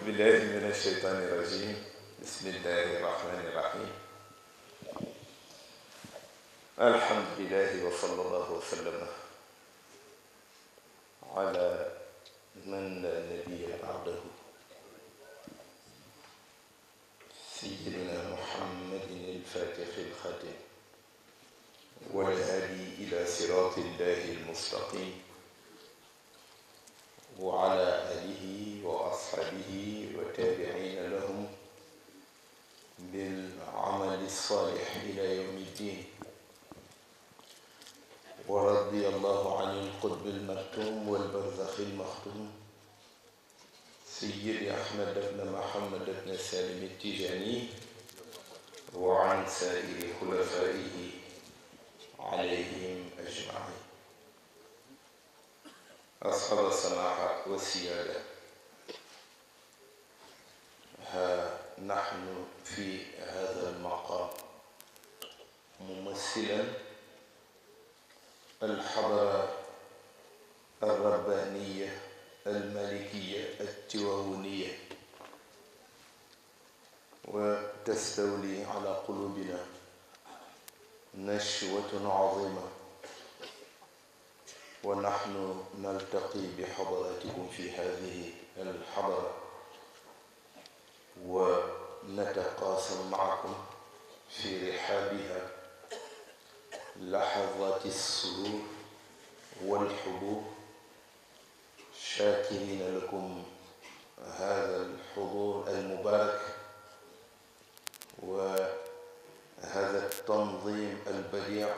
بالله من الشيطان الرجيم. بسم الله الرحمن الرحيم. الحمد لله وصلى الله وسلم على من لا نبي بعده سيدنا محمد الفاتح الخاتم والهادي إلى صراط الله المستقيم وعلى آله وأصحابه وتابعين لهم بالعمل الصالح إلى يوم الدين. ورضي الله عن القطب المكتوم والبرزخ المختوم سيدي أحمد بن محمد بن سالم التجاني وعن سائر خلفائه عليهم أجمعين. أصحاب السماحة والسيادة، ها نحن في هذا المقام ممثلا الحضارة الربانية المالكية التواونية، وتستولي على قلوبنا نشوة عظيمة، ونحن نلتقي بحضراتكم في هذه الحضرة ونتقاسم معكم في رحابها لحظات السرور والحبوب، شاكرين لكم هذا الحضور المبارك وهذا التنظيم البديع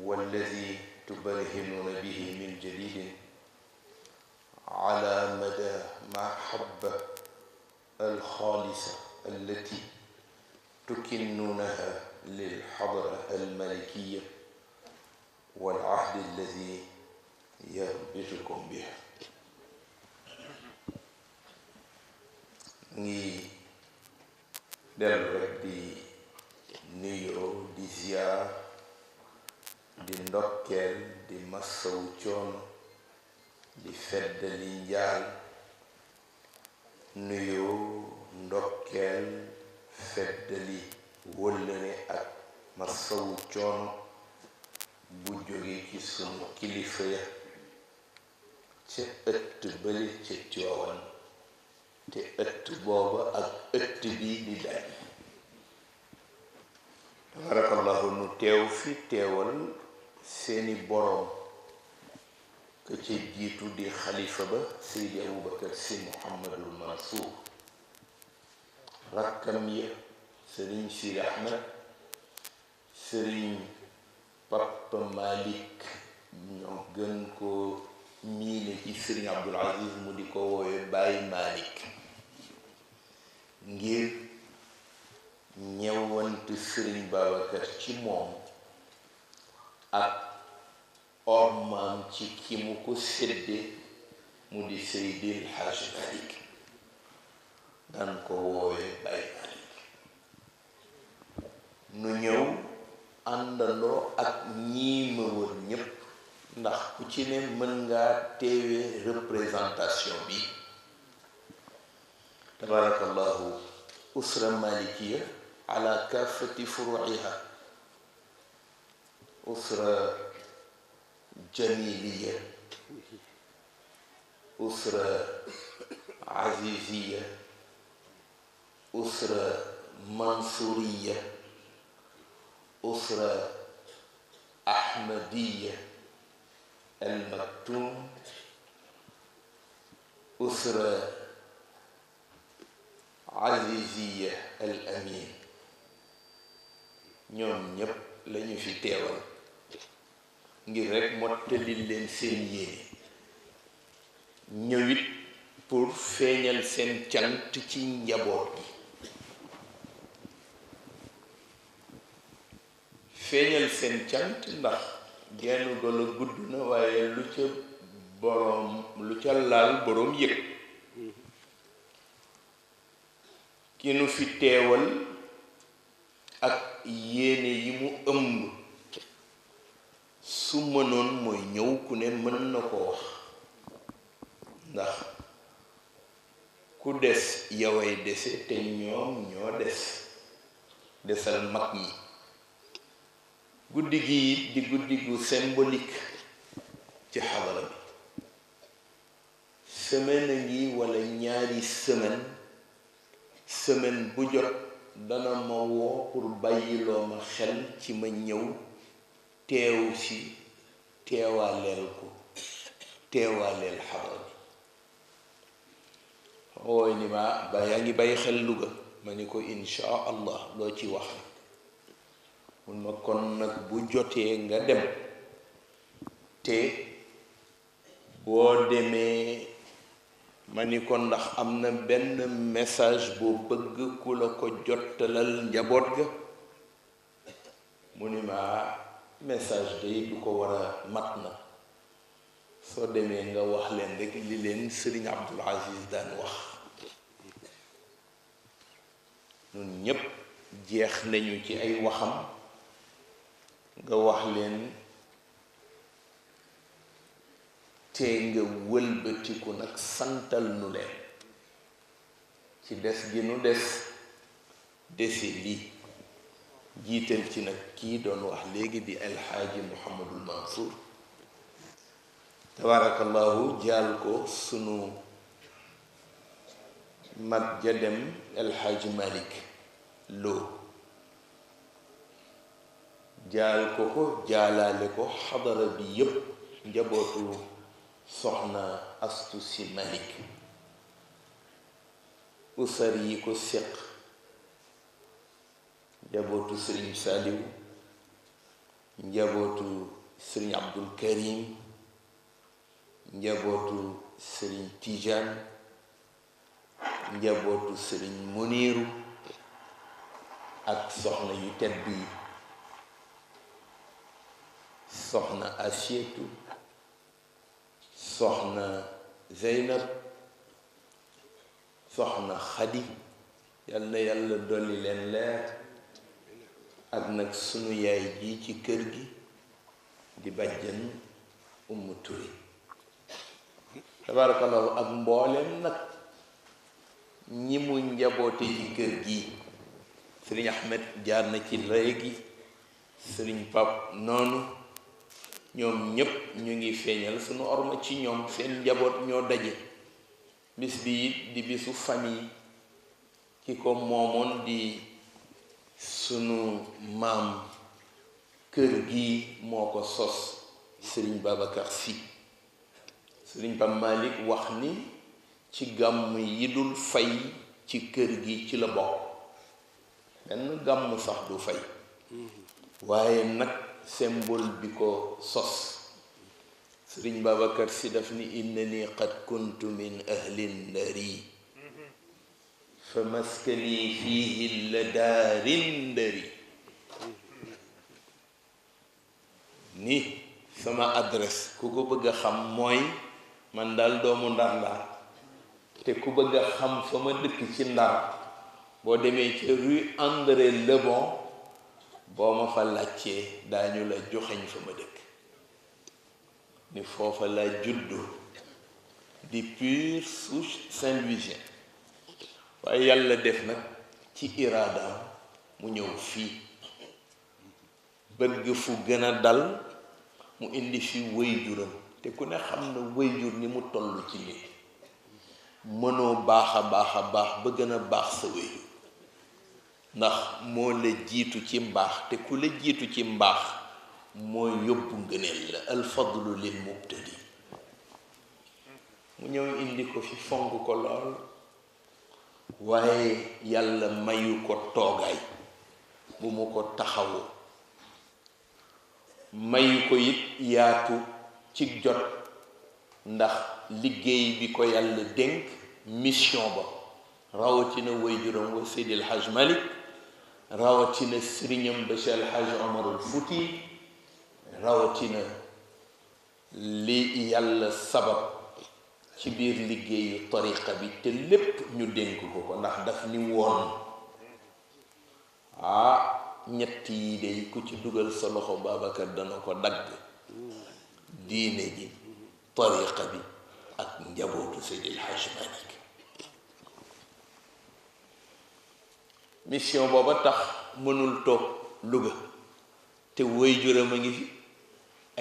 والذي تبرهنون به من جديد على مدى محبة الخالصة التي تكنونها للحضرة الملكية والعهد الذي يربطكم بها. ني dellu rek di nuyoo di ziar di ndokkeel di massawu coono di feddali njaal nuyoo ndokkeel feddali wëllëre ak massawu coono bu jóge ci sunu kilifa ya ca ëtt bële ca Tiwaawan, te ëtt booba ak ëtt bii di day. tabarakallahu nu teew fi teewal seeni boroom ka ca jiitu di xalifa ba Seydi Aboubacar Sy Mouhamadul Mansour, rakkam ya Sëriñ Sidi Ahmed, Sëriñ Papa Malick ñoo gën ko miine ci Sëriñ Abdul Aziz mu di ko woowe Baye Malick, ngir ñewant Sëriñ Babacar ci moom ak ormaam ci ki mu ko sédde mu di Seydil Hadj Malick, daan ko woowe Baye Malick. nu ñëw àndandoo ak ñii ma wër ñépp, ndax ku ci ne mën ngaa teewee représentation bi. tabarakallahu usra malikiya ala kafati furuiha, usra jamiliya, usra aziziya, usra mansuriya, usra ahmadiya al maktum, usra aziziya al amin. ñoom ñépp lañu fi teewal ngir rekk mottali leen seen yéene, ñëwit pour feeñal seen cant ci njaboot gi, feeñal seen cant ndax genn golo gudd na waaye lu ca laal boroom yëg. ki nu fi teewal ak yéene yi mu ëmb su mënoon mooy ñëw ku ne mën na ko wax, ndax ku des yoway dese te ñoom ñoo desal mag ñi. guddi gi it di guddi gu symbolique ci xadara bi. semaine a ngi walla ñaari semaine bu jot dana ma woo pour bàyyiloo ma xel ci ma ñëw teew si teewaaleel xadara bi. wooy ni ma ba yaa ngi bàyyi xel Louga ma ni ko insha allah loo ci wax mun ma kon nag bu jotee nga dem te boo demee ma ni ko ndax am na benn message boo bëgg ku la ko jottalal njaboot ga. mu ni ma message day du ko war a mat na soo demee nga wax leen rek li leen Sëriñ Abdul Aziz daan wax. ñun ñépp jeex nañu ci ay waxam nga wax leen te nga wëlbatiku nag santal nu leen ci des gi nu dese lii. jiital ci nag kii doon wax léegi di El Hadji Mouhamadul Mansour tabarakallahu jaal ko sunu mag ja dem El Hadji Malick Lo jaal ko jaalaale ko xadara bi yépp njabootu soxna Astu Si Malick usar yi ko séq njabootu sëriñ Saliw njabootu sëriñ Abdul Karim njabootu sëriñ Tijaan njabootu sëriñ Muniiru ak soxna yu tedd yi soxna Asiyatu soxna Zeynab soxna Xadi yal na yàlla dolli leen leer ak nag sunu yaay ji ci kër gi di bàjjan Umu Ture tabarakallahu ak mbooleem nag ñi mu njaboote ci kër gi. sëriñ Ahmed jaar na ci léegi sëriñ Pap noonu ñoom ñépp ñu ngi feeñal sunu orma ci ñoom. seen njaboot ñoo daje. bis bi it di bisu famille ki ko moomoon di sunu maam kër gi moo ko sos sëriñ Babacar Sy. sëriñ Pap Malick wax ni ci gàmm yi dul fay ci kër gi ci la bokk. benn gàmm sax du fay. waaye nag symbole bi ko sos sëriñ Babacar Sy daf ni innani qad kuntu min ahli ndari fa maskani fihi la daarin ndari ni sama adresse ku ko bëgg a xam mooy man daal doomu Ndar laa te ku bëgg a xam fa ma dëkk ci Ndar boo demee ci rue André Lebon boo ma fa laajtee daañu la joxeñ fa ma dëkk. ni foofa la juddu di pure souche Saint-Louisien waaye yàlla def nag ci iraadaam mu ñëw fii bëgg fu gën a dal mu indi fi wayjuram te ku ne xam na wayjur ni mu toll ci nit mënoo baax a baax ba gën a baax sa wayjur ndax moo la jiitu ci mbaax te ku la jiitu ci mbaax moo yóbbu ngëneel la alfadlu lil mubtadi mu ñëw indi ko fi fonk ko lool waaye yàlla mayu ko toogaay bu mu ko taxawoo mayu ko it yaatu ci jot ndax liggéey bi ko yàlla dénk mission ba rawatina waajuram wa Seydil Hajj Malik rawatina sëriñam ba Cheikh El Hadj Omarul Fouti rawatina li yàlla sabab ci biir liggéeyu tariqa bi te lépp ñu dénk ko ko ndax daf ni woon ñett yi de ku ci dugal sa loxo Babacar dana ko dagg diine ji tariqa bi ak njabootu Seydil Hajj Malik mission booba tax mënul toog Louga te waajuram a ngi fi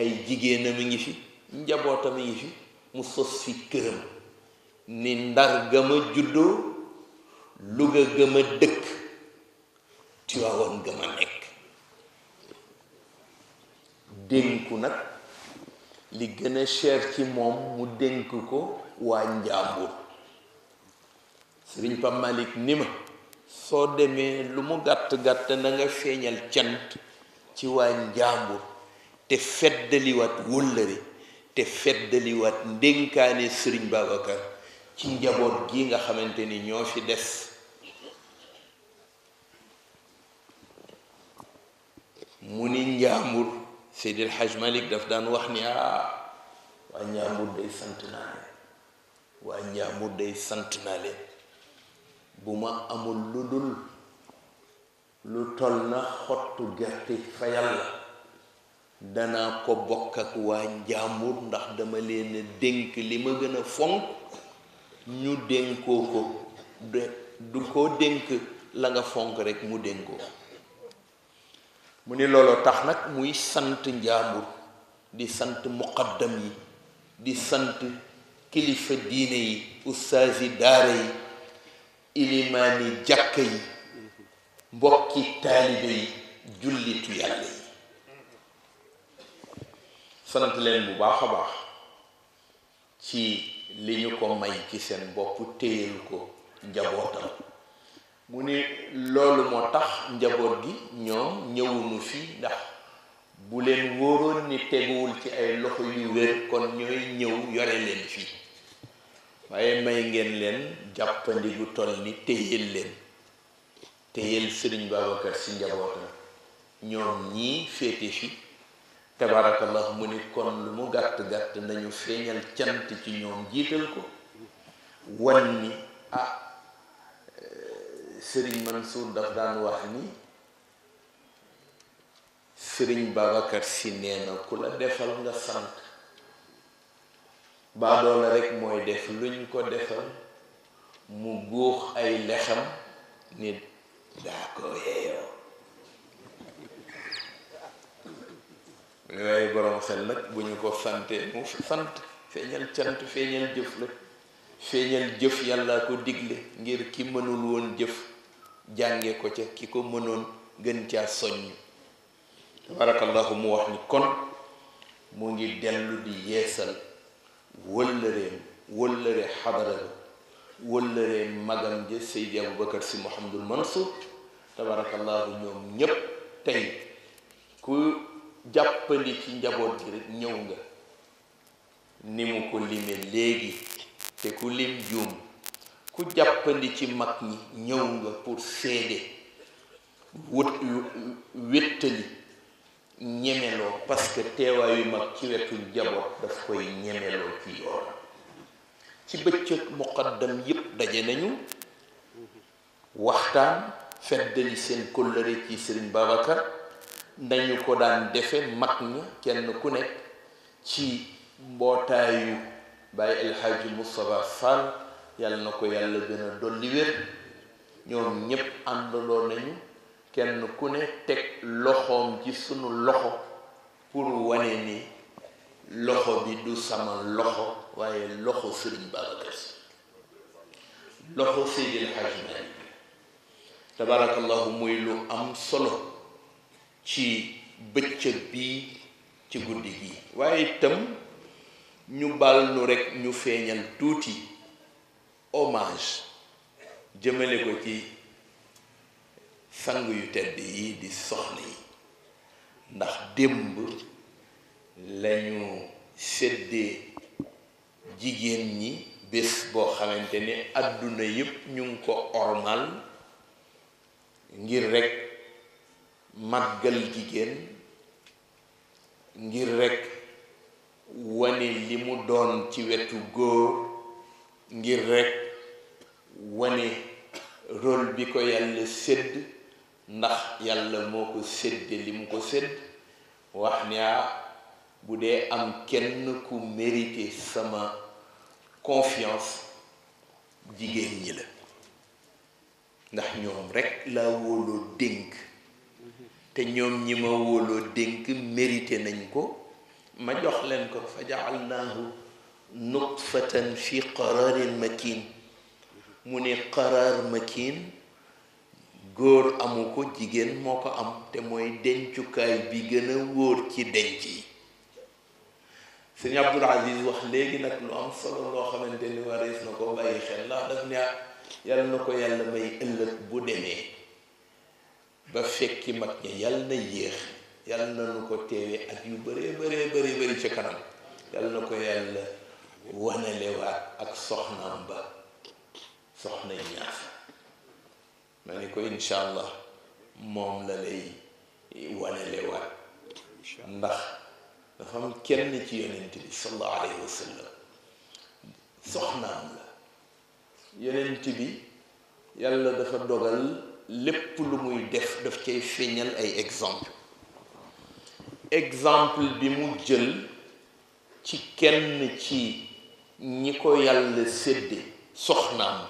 ay jigéenam a ngi fi njabootam a ngi fi mu sos fi këram ni Ndar ga ma juddoo Louga ga ma dëkk Tiwaawan ga ma nekk dénku nag li gën a cher ci moom mu dénk ko waa Njàmbur Sëriñ Pape Malick ni ma soo demee lu mu gàtt-gàtt na nga feeñal cant ci waa Njàmbur te feddaliwaat wëllëre te feddaliwaat ndénkaane Sëriñ Babacar ci njaboot gi nga xamante ni ñoo fi des mu ni Njàmbur Seydil Hadj Malick daf daan wax ni waa Njàmbur day sant naa leen waa Njàmbur day sant naa leen bu ma amul lu dul lu toll na xottu gerte fa yàlla danaa ko bokk ak waa Njàmbur ndax dama leen a dénk li ma gën a fonk ñu dénkoo ko du ko dénk la nga fonk rekk mu dénkoo mu ni looloo tax nag muy sant Njàmbur di sant muqaddam yi di sant kilifa diine yi ustaasi daara yi ilimaani jàkka yi mbokki taalibe yi jullitu yàlla yi sant leen bu baax a baax ci li ñu ko may ci seen bopp téyel ko njabootam mu ni loolu moo tax njaboot gi ñoom ñëwunu fii ndax bu leen wóoroon ni teguwul ci ay loxo yu wér kon ñooy ñëw yore leen fii waaye may ngeen leen jàppandi gu toll ni téyel leen téyel Sëriñ Babacar si njabootam ñoom ñii féete fi tabarakallah mu ni kon lu mu gàtt-gàtt nañu feeñal cant ci ñoom jiital ko wan ni Sëriñ Mansour daf daan wax ni Sëriñ Babacar si nee na ku la defal nga sant baadoola rekk mooy def luñ ko defal mu góox ay lexam ni daa ko yeeyoo waaye borom xel nag bu ñu ko santee mu sant feeñal cant feeñal jëf la feeñal jëf yàlla ko digle ngir ki mënul woon jëf jànge ko ca ki ko mënoon gën caa soññ tabarakallahu mu wax ni kon mu ngi dellu di yeesal wëllëre xadara ba wëllëre magam ja Seydi Aboubacar si Mouhamadul Mansour tabarakallahu ñoom ñépp tey ku jàppandi ci njaboot gi rek ñëw nga ni mu ko lime léegi te ku lim juum ku jàppandi ci mag ñi ñëw nga pour seede wéttali ñemeloo parce que teewaayu mag ci wetu njaboot daf koy ñemeloo ci yoon ci bëccëg muqaddam yépp daje nañu waxtaan feddali seen kóllëre ci Sëriñ Babacar nañu ko daan defe mag ña kenn ku nekk ci mbootaayu Baye El Hadji Moustapha Fall yàlla na ko yàlla gën a dolli wér ñoom ñépp àndaloo nañu kenn ku ne teg loxoom ci sunu loxo pour wane ni loxo bi du sama loxo waaye loxo Sëriñ Babacar Si loxo Seydil Hadji Malick tabarakallahu muy lu am solo ci bëccëg bi ci guddi gi waaye itam ñu bal nu rekk ñu feeñal tuuti hommage jëmale ko ci sang yu tedd yi di soxna yi ndax démb lañu séddee jigéen ñi bés boo xamante ni àdduna yépp ñu ngi ko ormal ngir rekk màggal jigéen ngir rekk wane li mu doon ci wetu góor ngir rekk wane rôle bi ko yàlla sédd ndax yàlla moo ko sédde li mu ko sédd wax ni bu dee am kenn ku mérité sama confiance jigéen ñi la ndax ñoom rekk laa wóoloo dénk te ñoom ñi ma wóoloo dénk mérité nañ ko ma jox leen ko fa ja'alnaahu nutfatan fi qararin makin mu ne qaraar makin góor amu ko jigéen moo ko am te mooy dencukaay bi gën a wóor ci denc yi. sëñ Abdul Aziz wax léegi nag lu am solo loo xamante ni warees na ko bàyyi xel ndax daf ne yàlla na ko yàlla may ëllëg bu demee ba fekki mag ña yàlla na yéex yàlla na nu ko teewee ak yu bëree ci kanam yàlla na ko yàlla wanalewaat ak soxnaam ba soxna ñaas ma ni ko incha allah moom la lay wanalewaat ndax dafa am kenn ci yonent bi sallallahu alayhi wa sallam soxnaam la yonent bi yàlla dafa dogal lépp lu muy def daf cay feeñal ay exemple bi mu jël ci kenn ci ñi ko yàlla sédde soxnaam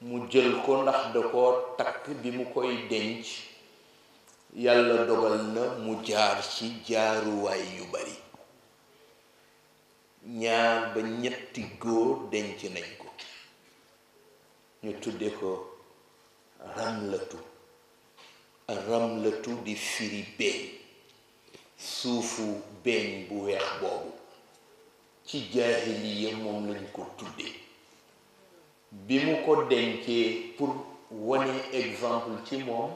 mu jël ko ndax da koo takk bi mu koy denc yàlla dogal na mu jaar ci jaaruwaay yu bari 2 ba 3 góor denc nañ ko ñu tudde ko ramlatu di firi beeñ suufu beeñ bu weex boobu ci jaahiliya moom lañ ko tudde bi mu ko dencee pour wane exemple ci moom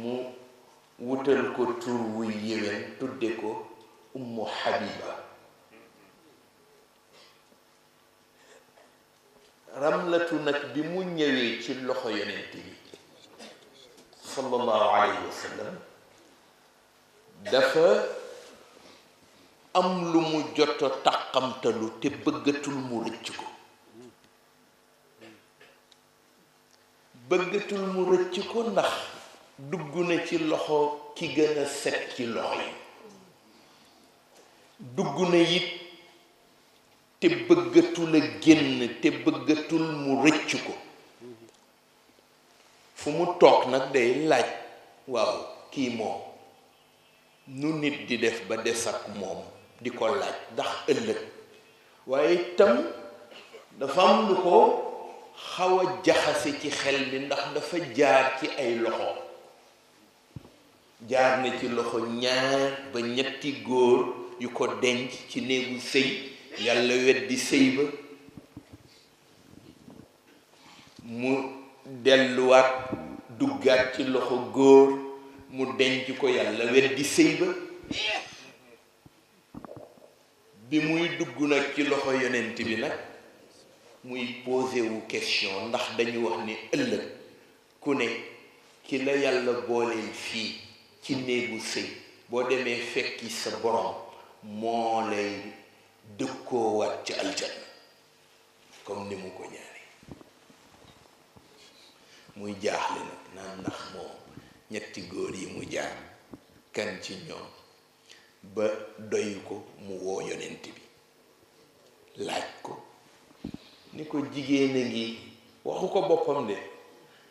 mu wutal ko tur wuy yéwén tudde ko Ummu Habiba. Ramlatu nag bi mu ñëwee ci loxo yonent bi sallallahu alayhi wa sallam dafa am lu mu joto tàqamtalu te bëggatul mu rëcc ko ndax dugg na ci loxo ki gën a set ci loxo yi dugg na it te bëggatul a génn te bëggatul mu rëcc ko fu mu toog nag day laaj waaw kii moom nu nit di def ba des ak moom di ko laaj ndax ëllëg waaye itam dafa am lu ko xaw a jaxase ci xel mi ndax dafa jaar ci ay loxo jaar na ci loxo 2 ba 3 góor yu ko denc ci néegu sëy yàlla weddi sëy ba mu delluwaat duggaat ci loxo góor mu denc ko yàlla weddi sëy ba bi muy dugg nag ci loxo yonent bi nag muy posé wu question ndax dañu wax ni ëllëg ku ne ki la yàlla booleel fii ci néegu sëy boo demee fekki sa borom moo lay dëkkoo waat ci aljanna comme ni mu ko ñaane muy jaaxle nag naan ndax moom 3 góor yi mu jaar kan ci ñoom ba doy ko mu woo yonent bi laaj ko ni ko jigéen a ngi waxu ko boppam de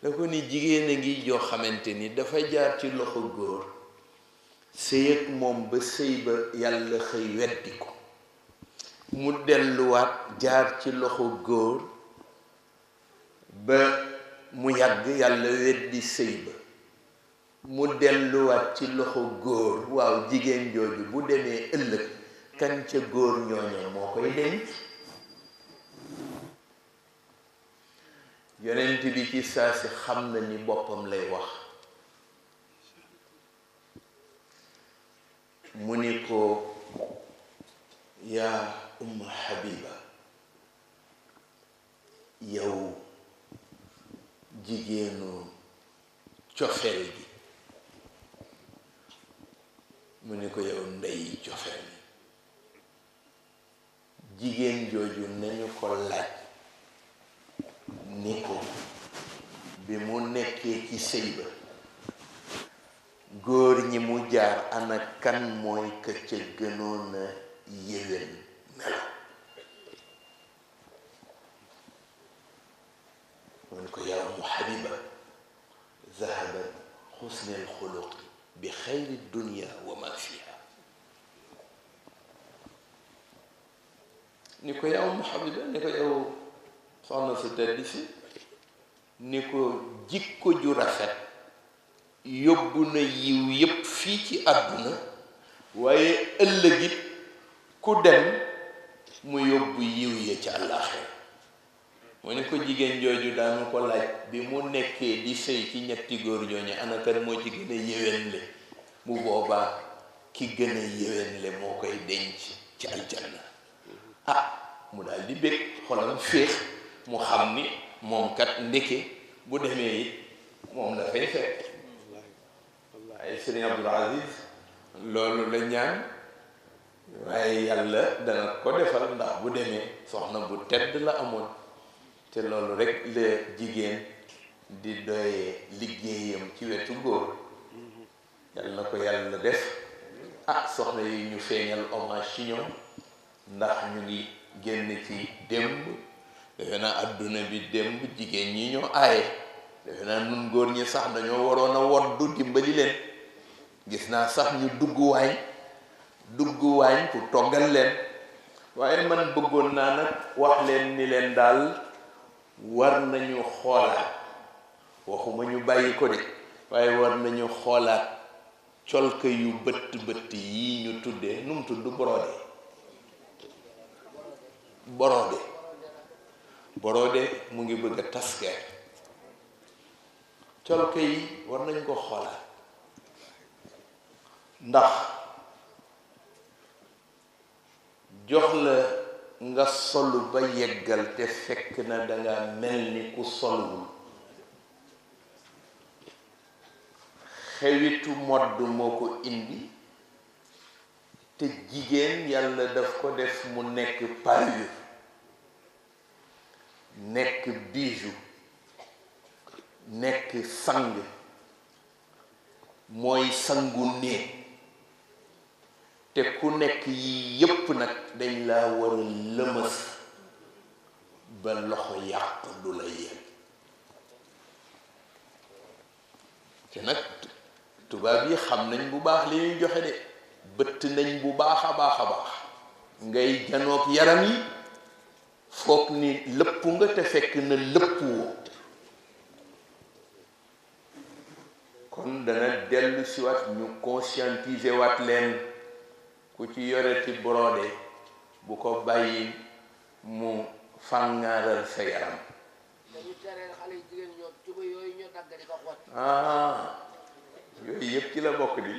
da ko ni jigéen a ngi joo xamante ni dafa jaar ci loxo góor sëy ak moom ba sëy ba yàlla xëy weddi ko mu delluwaat jaar ci loxo góor ba mu yàgg yàlla weddi sëy ba mu delluwaat ci loxo góor waaw jigéen jooju bu demee ëllëg kan ca góor ñooña moo koy denc yonent bi ci saa si xam na ni boppam lay wax mu ni ko yaa Umma Habiba yow jigéenu cofeel gi mu ni ko yow ndey cofeel jigéen jooju nañu ko laaj ni ko bi mu nekkee ci sëy ba góor ñi mu jaar ana kan mooy ka ca gënoon a yéwén melo mu ni ko yow Habiba zahaba xusni alxuluqi bi xayri dunia wa ma fiha. ni ko yow Habiba, ni ko yow soxna su tedd si, ni ko jikko ju rafet yóbbu na yiw yépp fii ci àdduna, waaye ëllëgit ku dem mu yóbbu yiw ya ca àllaaxira. mu ne ko jigéen jooju daanu ko laaj bi mu nekkee di sëy ci ñetti góor ñooñu ana kan moo ci gën a yéwénle, bu boobaa ki gën a yéwénle moo koy denc ci aljanna. mu daal di bég, xolam féex, mu xam ni moom kat ndeke bu demee it moom dafay fekk. ay Sëriñ Abdul Aziz loolu la ñaan, waaye yàlla dana ko defal, ndax bu demee soxna bu tedd la amoon. te loolu rek la jigéen di doyee liggéeyam ci wetu góor. yàlla na ko yàlla def. soxna yi ñu feeñal hommage ci ñoom, ndax ñu ngi génn ci démb. defe naa adduna bi démb jigéen ñi ñoo aaye. defe naa nun góor ñi sax dañoo waroon a woddu dimbali leen. gis naa sax ñu dugg waañ pour toggal leen. waaye man bëggoon naa nag wax leen ni leen daal war nañu xoolaat, waxuma ñu bàyyi ko de, waaye war nañu xoolaat colka yu bëtt yi ñu tuddee nu mu tudd borode mu ngi bëgg a taskeer. colka yi war nañ ko xoolaat, ndax jox la nga solu ba yeggal te fekk na danga mel ni ku solwul. xewitu modd moo ko indi, te jigéen yàlla daf ko def mu nekk parure, nekk bijou, nekk sang, mooy sangu néeg. te ku nekk yii yépp nag dañ laa war a lëmës ba loxo yàq du la yegg. te nag tubaab yi xam nañ bu baax li ñuy joxe de, bëtt nañ bu baax a baax ngay janoog yaram yi foog ni lëpp nga te fekk na lëpp woo. kon dana dellu si waat ñu conscientiser waat leen. ku ci yoreti brodé bu ko bàyyi mu fàngaaral sa yaram. yooyu yëpp ci la bokk di.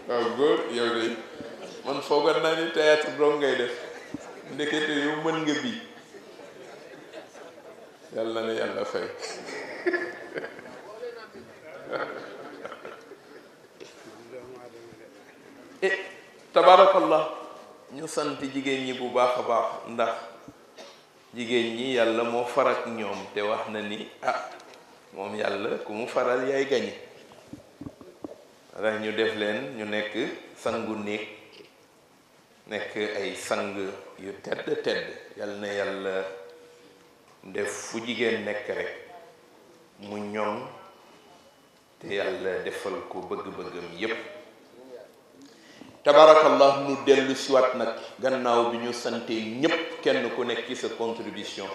waaw góor yow de man foogoon naa ni théâtre doo ngay def, ndekete yow mën nga bii. yàlla na yàlla fay. tabaarakallah ñu sant jigéen ñi bu baax a baax, ndax jigéen ñi yàlla moo farak ñoom, te wax na ni moom yàlla ku mu faral yaay gañe. ndax ñu def leen ñu nekk sangu néeg, nekk ay sang yu tedd. yàlla na yàlla def fu jigéen nekk rek mu ñoŋ, te yàlla defal ko bëgg-bëggam yépp. tabarakallah nu dellu siwaat nag gannaaw bi ñu sante ñépp kenn ku nekk ci sa contribution,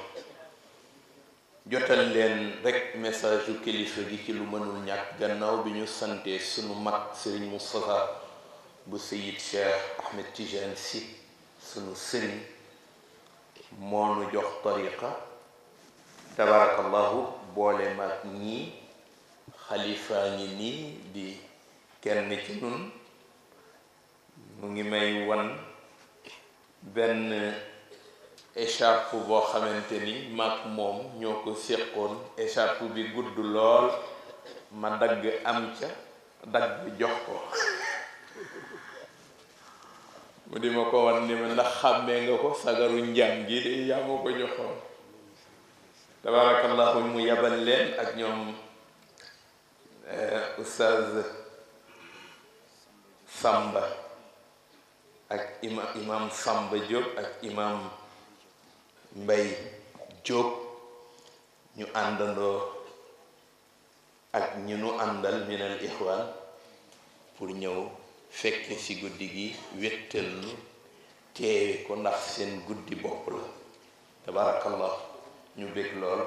jotal leen rek message yu kilifa gi ci lu mënul ñàkk. gannaaw bi ñu sante sunu mag Serigne Moustapha bu Seyid Cheikh Ahmed Tidiane Sy, sunu sëriñ, moo nu jox tariqa. tabarakallahu boole mag ñii, xalifaa ngi nii di kenn ci nun. mu ngi may wan benn écharpe boo xamante ni mag moom ñoo ko séqoon. écharpe bi gudd lool, ma dagg am ca dagg jox ko. mu di ma ko wan ni ma ndax xàmmee nga ko, sagaru njàm gi de yaa ma ko joxoon. tabarakallahu mu yabal leen ak ñoom oustaz Samba ak imam Samba Diop ak imam Mbay Diop ñu àndandoo ak ñu nu àndal minal ixwaan pour ñëw fekke ci guddi gi wéttal nu teewe ko ndax seen guddi bopp la tabarakallah ñu bég lool